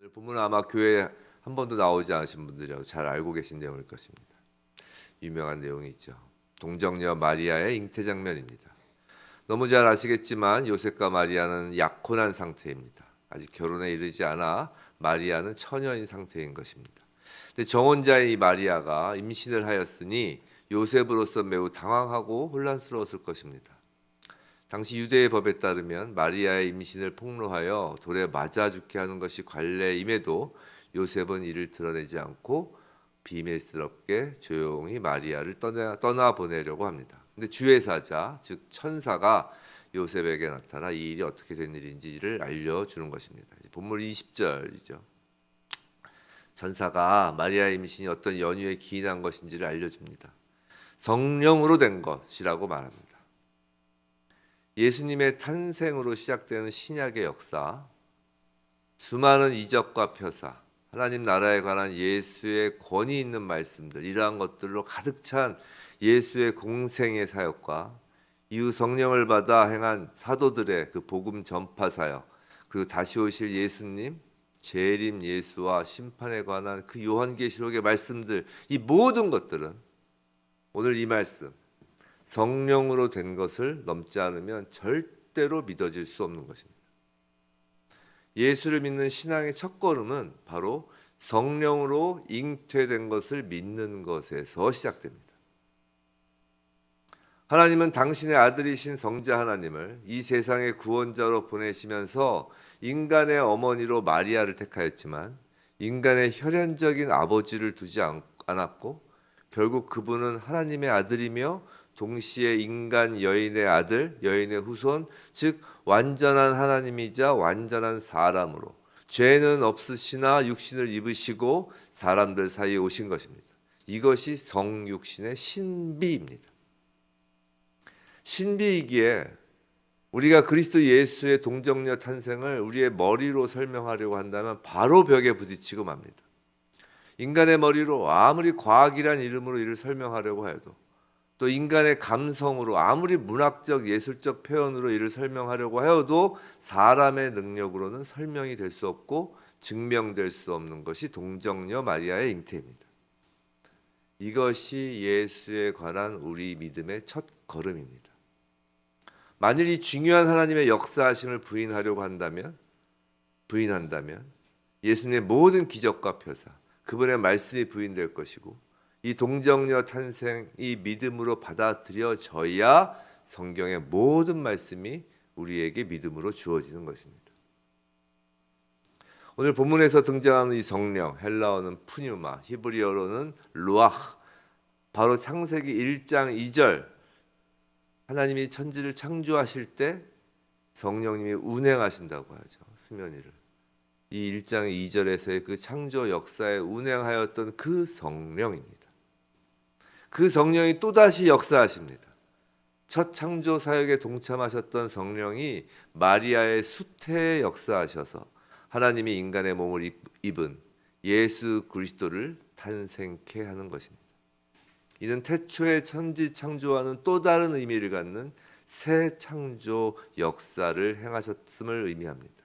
본문은 아마 교회에 한 번도 나오지 않으신 분들이라고 잘 알고 계신 내용일 것입니다. 유명한 내용이 있죠. 동정녀 마리아의 잉태 장면입니다. 너무 잘 아시겠지만 요셉과 마리아는 약혼한 상태입니다. 아직 결혼에 이르지 않아 마리아는 처녀인 상태인 것입니다. 근데 정혼자인 이 마리아가 임신을 하였으니 요셉으로서 매우 당황하고 혼란스러웠을 것입니다. 당시 유대의 법에 따르면 마리아의 임신을 폭로하여 돌에 맞아 죽게 하는 것이 관례임에도 요셉은 이를 드러내지 않고 비밀스럽게 조용히 마리아를 떠나 보내려고 합니다. 근데 주의 사자, 즉 천사가 요셉에게 나타나 이 일이 어떻게 된 일인지를 알려주는 것입니다. 본문 20절이죠. 천사가 마리아의 임신이 어떤 연유에 기인한 것인지를 알려줍니다. 성령으로 된 것이라고 말합니다. 예수님의 탄생으로 시작되는 신약의 역사, 수많은 이적과 표사, 하나님 나라에 관한 예수의 권위 있는 말씀들, 이러한 것들로 가득 찬 예수의 공생의 사역과 이후 성령을 받아 행한 사도들의 그 복음 전파 사역, 그리고 다시 오실 예수님, 재림 예수와 심판에 관한 그 요한계시록의 말씀들, 이 모든 것들은 오늘 이 말씀, 성령으로 된 것을 넘지 않으면 절대로 믿어질 수 없는 것입니다. 예수를 믿는 신앙의 첫걸음은 바로 성령으로 잉태된 것을 믿는 것에서 시작됩니다. 하나님은 당신의 아들이신 성자 하나님을 이 세상의 구원자로 보내시면서 인간의 어머니로 마리아를 택하였지만 인간의 혈연적인 아버지를 두지 않았고 결국 그분은 하나님의 아들이며 동시에 인간 여인의 아들, 여인의 후손, 즉 완전한 하나님이자 완전한 사람으로 죄는 없으시나 육신을 입으시고 사람들 사이에 오신 것입니다. 이것이 성육신의 신비입니다. 신비이기에 우리가 그리스도 예수의 동정녀 탄생을 우리의 머리로 설명하려고 한다면 바로 벽에 부딪히고 맙니다. 인간의 머리로 아무리 과학이란 이름으로 이를 설명하려고 해도 또 인간의 감성으로 아무리 문학적 예술적 표현으로 이를 설명하려고 해도 사람의 능력으로는 설명이 될 수 없고 증명될 수 없는 것이 동정녀 마리아의 잉태입니다. 이것이 예수에 관한 우리 믿음의 첫 걸음입니다. 만일 이 중요한 하나님의 역사하심을 부인한다면 예수님의 모든 기적과 표사, 그분의 말씀이 부인될 것이고 이 동정녀 탄생이 믿음으로 받아들여져야 성경의 모든 말씀이 우리에게 믿음으로 주어지는 것입니다. 오늘 본문에서 등장하는 이 성령, 헬라어는 푸뉴마, 히브리어로는 루아흐, 바로 창세기 1장 2절 하나님이 천지를 창조하실 때 성령님이 운행하신다고 하죠. 수면 위를. 이 1장 2절에서의 그 창조 역사에 운행하였던 그 성령입니다. 그 성령이 또다시 역사하십니다. 첫 창조 사역에 동참하셨던 성령이 마리아의 수태에 역사하셔서 하나님이 인간의 몸을 입은 예수 그리스도를 탄생케 하는 것입니다. 이는 태초의 천지 창조와는 또 다른 의미를 갖는 새 창조 역사를 행하셨음을 의미합니다.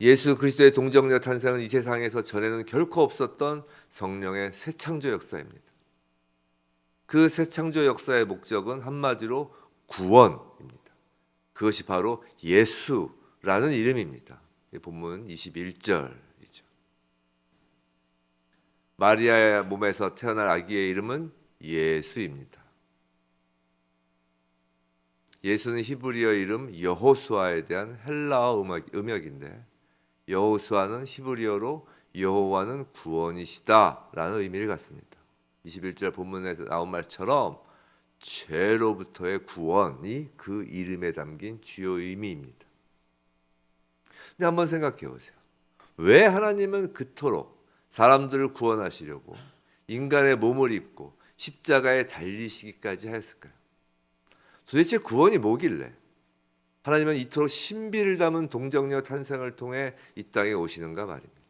예수 그리스도의 동정녀 탄생은 이 세상에서 전에는 결코 없었던 성령의 새 창조 역사입니다. 그 새 창조 역사의 목적은 한마디로 구원입니다. 그것이 바로 예수라는 이름입니다. 본문 21절이죠. 마리아의 몸에서 태어날 아기의 이름은 예수입니다. 예수는 히브리어 이름 여호수아에 대한 헬라어 음역인데 여호수아는 히브리어로 여호와는 구원이시다라는 의미를 갖습니다. 21절 본문에서 나온 말처럼 죄로부터의 구원이 그 이름에 담긴 주요 의미입니다. 근데 한번 생각해 보세요. 왜 하나님은 그토록 사람들을 구원하시려고 인간의 몸을 입고 십자가에 달리시기까지 하였을까요? 도대체 구원이 뭐길래 하나님은 이토록 신비를 담은 동정녀 탄생을 통해 이 땅에 오시는가 말입니다.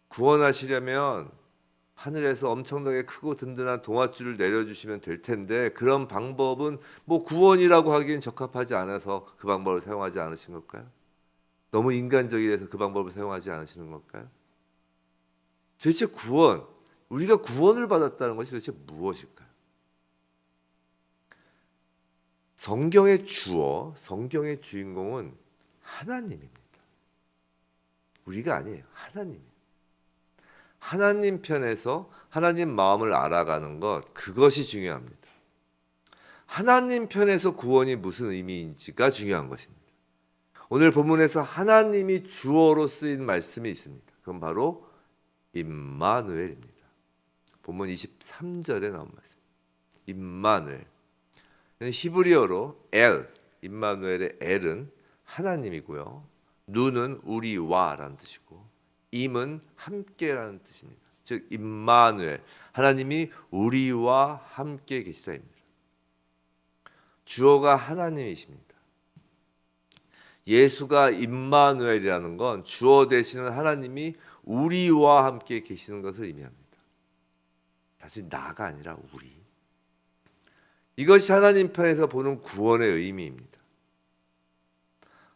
구원하시려면 하늘에서 엄청나게 크고 든든한 동아줄을 내려주시면 될 텐데 그런 방법은 구원이라고 하기엔 적합하지 않아서 그 방법을 사용하지 않으신 걸까요? 너무 인간적이라서 그 방법을 사용하지 않으시는 걸까요? 도대체 구원, 우리가 구원을 받았다는 것이 도대체 무엇일까요? 성경의 주어, 성경의 주인공은 하나님입니다. 우리가 아니에요. 하나님이에요. 하나님 편에서 하나님 마음을 알아가는 것, 그것이 중요합니다. 하나님 편에서 구원이 무슨 의미인지가 중요한 것입니다. 오늘 본문에서 하나님이 주어로 쓰인 말씀이 있습니다. 그건 바로 임마누엘입니다. 본문 23절에 나온 말씀. 임마누엘. 히브리어로 엘, 임마누엘의 엘은 하나님이고요. 누는 우리와라는 뜻이고 임은 함께라는 뜻입니다. 즉 임마누엘, 하나님이 우리와 함께 계시다입니다. 주어가 하나님이십니다. 예수가 임마누엘이라는 건 주어 되시는 하나님이 우리와 함께 계시는 것을 의미합니다. 단순히 나가 아니라 우리. 이것이 하나님 편에서 보는 구원의 의미입니다.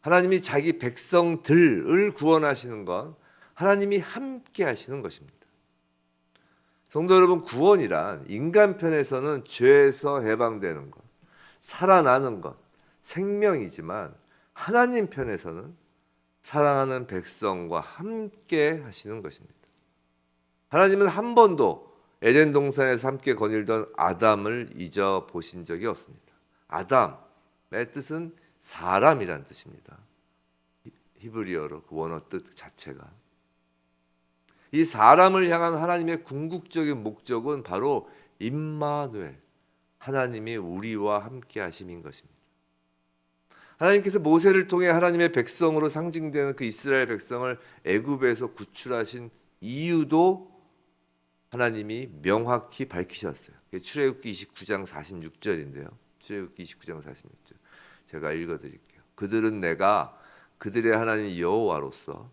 하나님이 자기 백성들을 구원하시는 건 하나님이 함께 하시는 것입니다. 성도 여러분, 구원이란 인간 편에서는 죄에서 해방되는 것, 살아나는 것, 생명이지만 하나님 편에서는 사랑하는 백성과 함께 하시는 것입니다. 하나님은 한 번도 에덴 동산에서 함께 거닐던 아담을 잊어보신 적이 없습니다. 아담의 뜻은 사람이란 뜻입니다. 히브리어로 그 원어 뜻 자체가. 이 사람을 향한 하나님의 궁극적인 목적은 바로 임마누엘, 하나님이 우리와 함께 하심인 것입니다. 하나님께서 모세를 통해 하나님의 백성으로 상징되는 그 이스라엘 백성을 애굽에서 구출하신 이유도 하나님이 명확히 밝히셨어요. 출애굽기 29장 46절인데요. 출애굽기 29장 46절. 제가 읽어드릴게요. 그들은 내가 그들의 하나님 여호와로서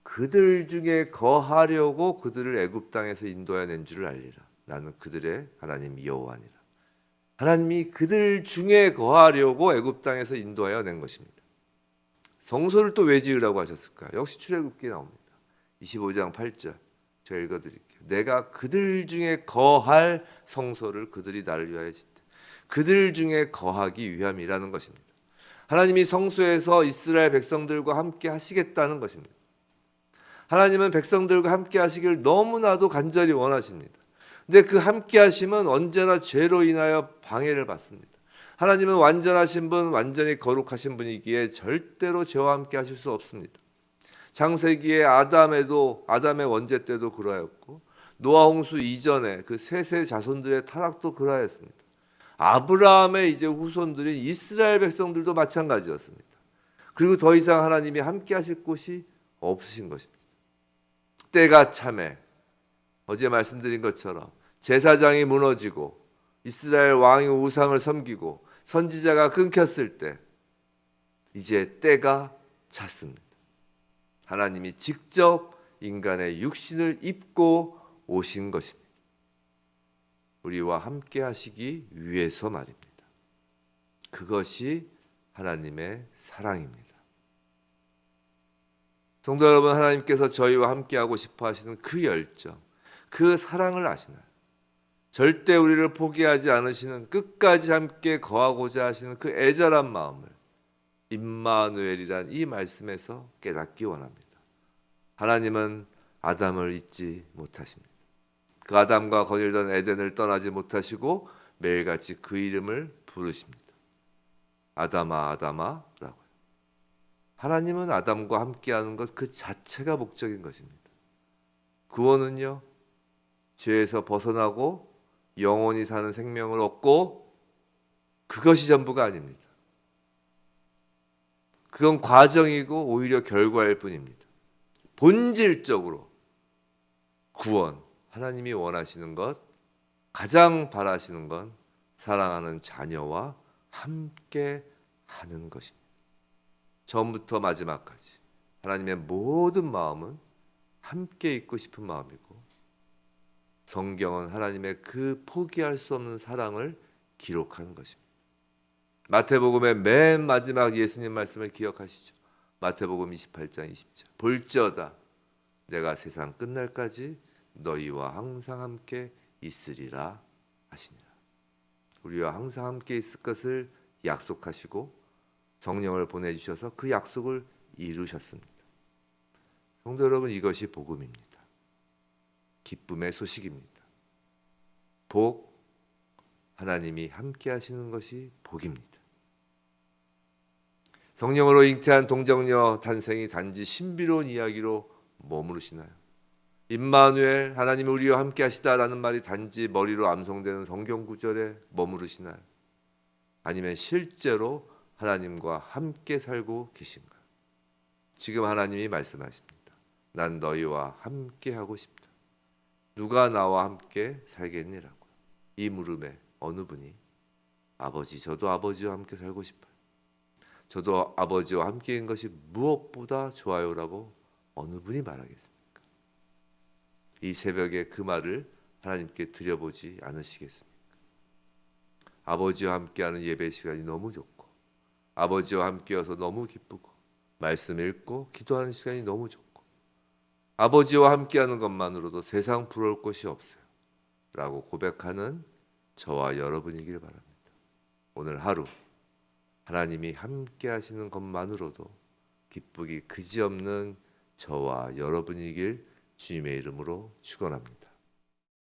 그들 중에 거하려고 그들을 애굽 땅에서 인도해 낸 줄을 알리라. 나는 그들의 하나님 여호와니라. 하나님이 그들 중에 거하려고 애굽 땅에서 인도하여 낸 것입니다. 성소를 또 왜 지으라고 하셨을까? 역시 출애굽기에 나옵니다. 25장 8절 제가 읽어드릴게요. 내가 그들 중에 거할 성소를 그들이 나를 위하여 짓되 그들 중에 거하기 위함이라는 것입니다. 하나님이 성소에서 이스라엘 백성들과 함께 하시겠다는 것입니다. 하나님은 백성들과 함께 하시길 너무나도 간절히 원하십니다. 근데 그 함께 하심은 언제나 죄로 인하여 방해를 받습니다. 하나님은 완전하신 분, 완전히 거룩하신 분이기에 절대로 죄와 함께 하실 수 없습니다. 창세기에 아담의 원죄 때도 그러하였고 노아 홍수 이전에 그 셋의 자손들의 타락도 그러하였습니다. 아브라함의 이제 후손들인 이스라엘 백성들도 마찬가지였습니다. 그리고 더 이상 하나님이 함께 하실 곳이 없으신 것입니다. 때가 참에 어제 말씀드린 것처럼 제사장이 무너지고 이스라엘 왕이 우상을 섬기고 선지자가 끊겼을 때 이제 때가 찼습니다. 하나님이 직접 인간의 육신을 입고 오신 것입니다. 우리와 함께 하시기 위해서 말입니다. 그것이 하나님의 사랑입니다. 성도 여러분, 하나님께서 저희와 함께하고 싶어 하시는 그 열정, 그 사랑을 아시나요? 절대 우리를 포기하지 않으시는, 끝까지 함께 거하고자 하시는 그 애절한 마음을 임마누엘이란 이 말씀에서 깨닫기 원합니다. 하나님은 아담을 잊지 못하십니다. 그 아담과 거닐던 에덴을 떠나지 못하시고 매일같이 그 이름을 부르십니다. 아담아 아담아라고요. 하나님은 아담과 함께하는 것 그 자체가 목적인 것입니다. 구원은요, 죄에서 벗어나고 영원히 사는 생명을 얻고 그것이 전부가 아닙니다. 그건 과정이고 오히려 결과일 뿐입니다. 본질적으로 구원, 하나님이 원하시는 것, 가장 바라시는 건 사랑하는 자녀와 함께 하는 것입니다. 처음부터 마지막까지 하나님의 모든 마음은 함께 있고 싶은 마음이고, 성경은 하나님의 그 포기할 수 없는 사랑을 기록하는 것입니다. 마태복음의 맨 마지막 예수님 말씀을 기억하시죠. 마태복음 28장 20절. 볼지어다 내가 세상 끝날까지 너희와 항상 함께 있으리라 하시니라. 우리와 항상 함께 있을 것을 약속하시고 성령을 보내주셔서 그 약속을 이루셨습니다. 성도 여러분, 이것이 복음입니다. 기쁨의 소식입니다. 복, 하나님이 함께 하시는 것이 복입니다. 성령으로 잉태한 동정녀 탄생이 단지 신비로운 이야기로 머무르시나요? 임마누엘, 하나님이 우리와 함께 하시다라는 말이 단지 머리로 암송되는 성경 구절에 머무르시나요? 아니면 실제로 하나님과 함께 살고 계신가요? 지금 하나님이 말씀하십니다. 난 너희와 함께 하고 싶다. 누가 나와 함께 살겠니라고. 이 물음에 어느 분이 아버지, 저도 아버지와 함께 살고 싶어요. 저도 아버지와 함께인 것이 무엇보다 좋아요라고 어느 분이 말하겠습니까? 이 새벽에 그 말을 하나님께 드려보지 않으시겠습니까? 아버지와 함께하는 예배 시간이 너무 좋고 아버지와 함께여서 너무 기쁘고 말씀 읽고 기도하는 시간이 너무 좋고 아버지와 함께하는 것만으로도 세상 부러울 것이 없어요 라고 고백하는 저와 여러분이길 바랍니다. 오늘 하루 하나님이 함께 하시는 것만으로도 기쁘기 그지없는 저와 여러분이길 주님의 이름으로 축원합니다.